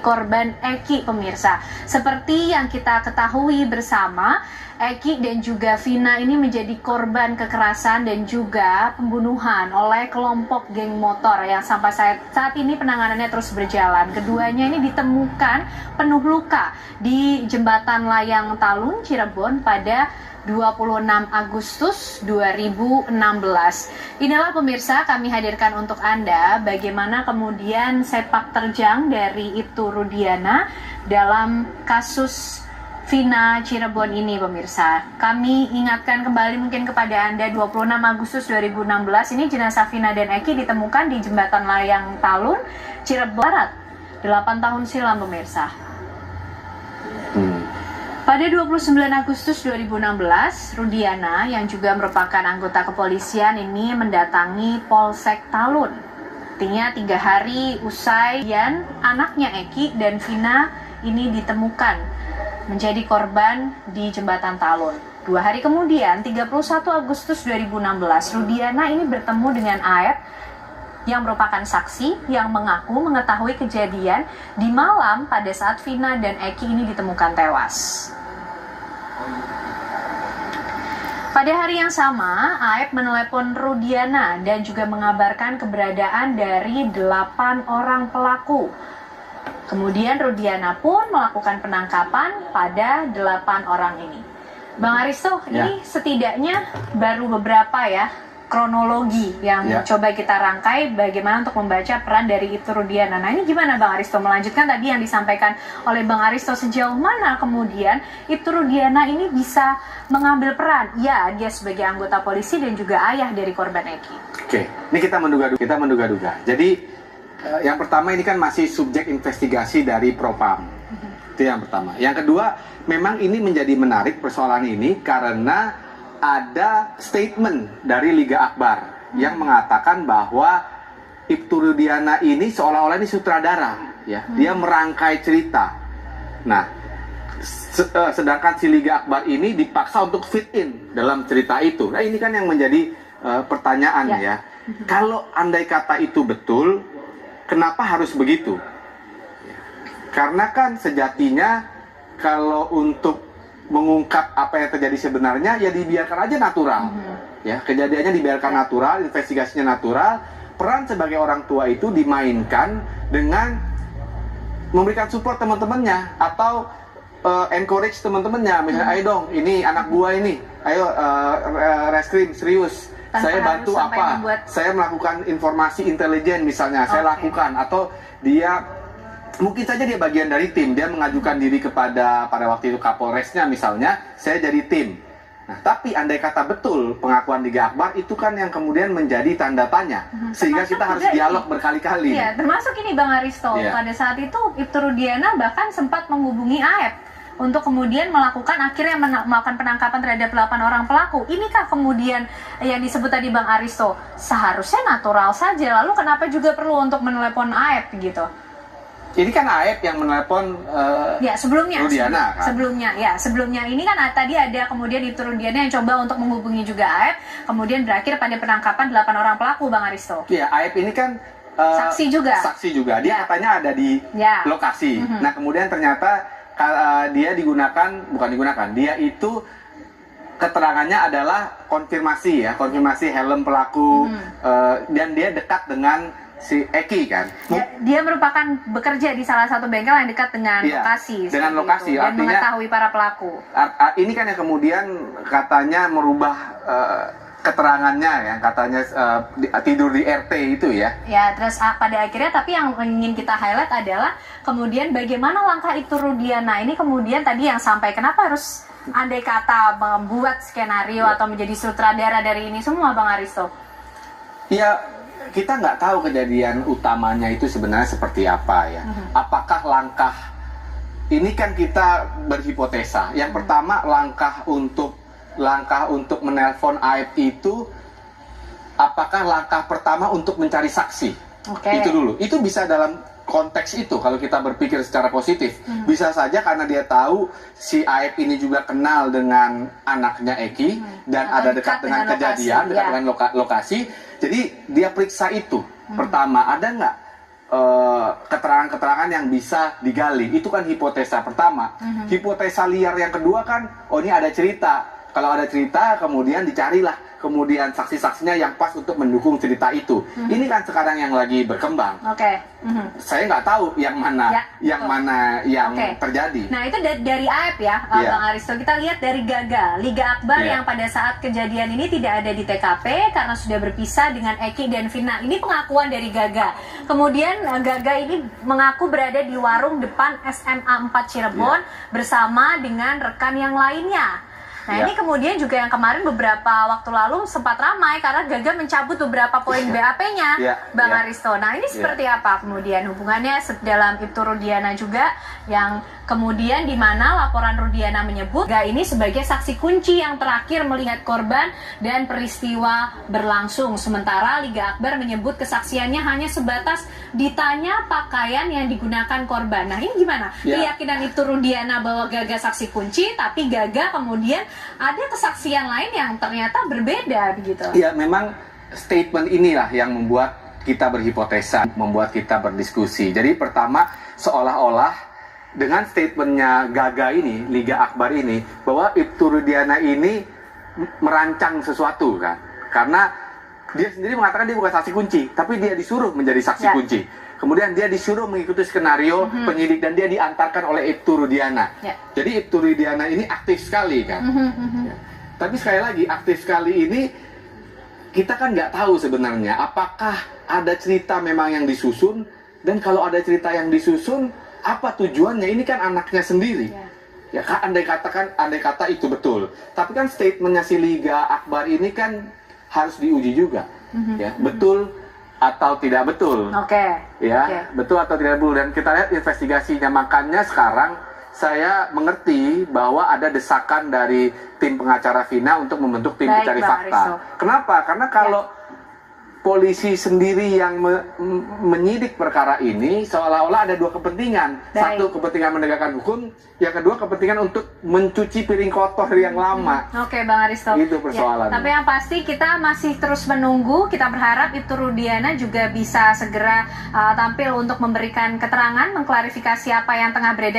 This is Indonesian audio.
korban Eki, pemirsa. Seperti yang kita ketahui bersama, Eki dan juga Vina ini menjadi korban kekerasan dan juga pembunuhan oleh kelompok geng motor yang sampai saat ini penanganannya terus berjalan. Keduanya ini ditemukan penuh luka di Jembatan Layang Talun, Cirebon pada 26 Agustus 2016. Inilah pemirsa kami hadirkan untuk Anda bagaimana kemudian sepak terjang dari Ibtu Rudiana dalam kasus Vina Cirebon ini, pemirsa. Kami ingatkan kembali mungkin kepada Anda 26 Agustus 2016 ini jenazah Vina dan Eki ditemukan di Jembatan Layang Talun, Cirebon Barat 8 tahun silam, pemirsa. Pada 29 Agustus 2016, Rudiana yang juga merupakan anggota kepolisian ini mendatangi Polsek Talun. Artinya 3 hari usai anaknya Eki dan Vina ini ditemukan menjadi korban di Jembatan Talun. 2 hari kemudian, 31 Agustus 2016, Rudiana ini bertemu dengan Aep yang merupakan saksi yang mengaku mengetahui kejadian di malam pada saat Vina dan Eki ini ditemukan tewas. Pada hari yang sama, Aep menelepon Rudiana dan juga mengabarkan keberadaan dari 8 orang pelaku. Kemudian Rudiana pun melakukan penangkapan pada 8 orang ini. Bang Aristo, ini setidaknya baru beberapa kronologi yang coba kita rangkai bagaimana untuk membaca peran dari Ibtu Rudiana. Nah, ini gimana Bang Aristo melanjutkan tadi yang disampaikan oleh Bang Aristo, sejauh mana kemudian Ibtu Rudiana ini bisa mengambil peran? Ya, dia sebagai anggota polisi dan juga ayah dari korban Eki. Oke, ini kita menduga-duga. Jadi yang pertama ini kan masih subjek investigasi dari Propam. Itu yang pertama. Yang kedua, memang ini menjadi menarik persoalan ini karena ada statement dari Liga Akbar yang mengatakan bahwa Ibtu Rudiana ini seolah-olah ini sutradara, dia merangkai cerita. Nah, sedangkan si Liga Akbar ini dipaksa untuk fit in dalam cerita itu. Nah, ini kan yang menjadi pertanyaan ya. Kalau andai kata itu betul, kenapa harus begitu? Karena kan sejatinya kalau untuk mengungkap apa yang terjadi sebenarnya ya dibiarkan aja natural. Ya, kejadiannya dibiarkan natural, investigasinya natural. Peran sebagai orang tua itu dimainkan dengan memberikan support teman-temannya atau encourage teman-temannya. Misalnya, ayo dong, ini anak gua ini, ayo reskrim serius. Saya bantu apa? Saya melakukan informasi intelijen misalnya, saya lakukan. Atau dia mungkin saja dia bagian dari tim, dia mengajukan diri kepada pada waktu itu Kapolresnya misalnya, saya jadi tim. Nah, tapi andai kata betul pengakuan Liga Akbar, itu kan yang kemudian menjadi tanda tanya, sehingga kita harus dialog berkali-kali. Iya, termasuk ini Bang Aristo, pada saat itu Ibtu Rudiana bahkan sempat menghubungi Aep untuk kemudian melakukan penangkapan terhadap 8 orang pelaku. Inikah kemudian yang disebut tadi Bang Aristo, seharusnya natural saja, lalu kenapa juga perlu untuk menelepon Aep gitu? Ini kan Aep yang menelepon Rudiana kan? Sebelumnya ini kan tadi ada kemudian Ibtu Rudiana yang coba untuk menghubungi juga Aep, kemudian berakhir pada penangkapan 8 orang pelaku, Bang Aristo. Iya, Aep ini kan saksi juga. Dia katanya ada di lokasi. Nah, kemudian ternyata dia dia itu keterangannya adalah konfirmasi helm pelaku, dan dia dekat dengan si Eki kan. Dia merupakan bekerja di salah satu bengkel yang dekat dengan lokasi. Dengan lokasi, dan mengetahui para pelaku. Ini kan yang kemudian katanya merubah keterangannya yang katanya tidur di RT itu ya. Ya, terus pada akhirnya tapi yang ingin kita highlight adalah kemudian bagaimana langkah Ibtu Rudiana ini kemudian tadi yang sampai kenapa harus andai kata membuat skenario atau menjadi sutradara dari ini semua, Bang Aristo? Ya, kita nggak tahu kejadian utamanya itu sebenarnya seperti apa ya. Apakah langkah ini kan kita berhipotesa. Yang pertama langkah untuk menelpon Aep itu, apakah langkah pertama untuk mencari saksi? Itu dulu. Itu bisa dalam konteks itu kalau kita berpikir secara positif. Bisa saja karena dia tahu si Aep ini juga kenal dengan anaknya Eki dan ada dekat dengan kejadian, dekat dengan lokasi. Jadi dia periksa itu. Pertama, ada nggak keterangan-keterangan yang bisa digali. Itu kan hipotesa pertama. Hipotesa liar yang kedua kan, oh ini ada cerita. Kalau ada cerita, kemudian dicarilah kemudian saksi-saksinya yang pas untuk mendukung cerita itu. Ini kan sekarang yang lagi berkembang. Oke. Saya nggak tahu yang mana yang terjadi. Nah itu dari AEP ya, Bang Aristo. Kita lihat dari Gaga, Liga Akbar yang pada saat kejadian ini tidak ada di TKP karena sudah berpisah dengan Eki dan Vina. Ini pengakuan dari Gaga. Kemudian Gaga ini mengaku berada di warung depan SMA 4 Cirebon bersama dengan rekan yang lainnya. Nah ini kemudian juga yang kemarin beberapa waktu lalu sempat ramai karena Gaga mencabut beberapa poin BAP-nya, Bang Aristo. Nah ini seperti apa kemudian hubungannya dalam Ibtu Rudiana juga yang kemudian di mana laporan Rudiana menyebut Gaga ini sebagai saksi kunci yang terakhir melihat korban dan peristiwa berlangsung. Sementara Liga Akbar menyebut kesaksiannya hanya sebatas ditanya pakaian yang digunakan korban. Nah ini gimana? Keyakinan Ibtu Rudiana bahwa Gaga saksi kunci, tapi Gaga kemudian ada kesaksian lain yang ternyata berbeda begitu. Ya, memang statement inilah yang membuat kita berhipotesa, membuat kita berdiskusi. Jadi pertama, seolah-olah dengan statementnya Gaga ini, Liga Akbar ini, bahwa Ibtu Rudiana ini merancang sesuatu kan. Karena dia sendiri mengatakan dia bukan saksi kunci, tapi dia disuruh menjadi saksi kunci. Kemudian dia disuruh mengikuti skenario penyidik dan dia diantarkan oleh Ibtu Rudiana. Jadi Ibtu Rudiana ini aktif sekali kan. Tapi sekali lagi aktif sekali ini kita kan nggak tahu sebenarnya apakah ada cerita memang yang disusun, dan kalau ada cerita yang disusun apa tujuannya? Ini kan anaknya sendiri. Ya kan, andai kata itu betul. Tapi kan statementnya si Liga Akbar ini kan harus diuji juga. Ya, betul atau tidak betul. Betul atau tidak betul, dan kita lihat investigasinya. Makanya sekarang saya mengerti bahwa ada desakan dari tim pengacara Vina untuk membentuk tim pencari fakta. Kenapa? Karena kalau polisi sendiri yang menyidik perkara ini, seolah-olah ada dua kepentingan. Satu, kepentingan menegakkan hukum, yang kedua kepentingan untuk mencuci piring kotor yang lama. Oke, Bang Aristo. Itu persoalannya. Tapi yang pasti kita masih terus menunggu. Kita berharap Ibtu Rudiana juga bisa segera tampil untuk memberikan keterangan, mengklarifikasi apa yang tengah beredar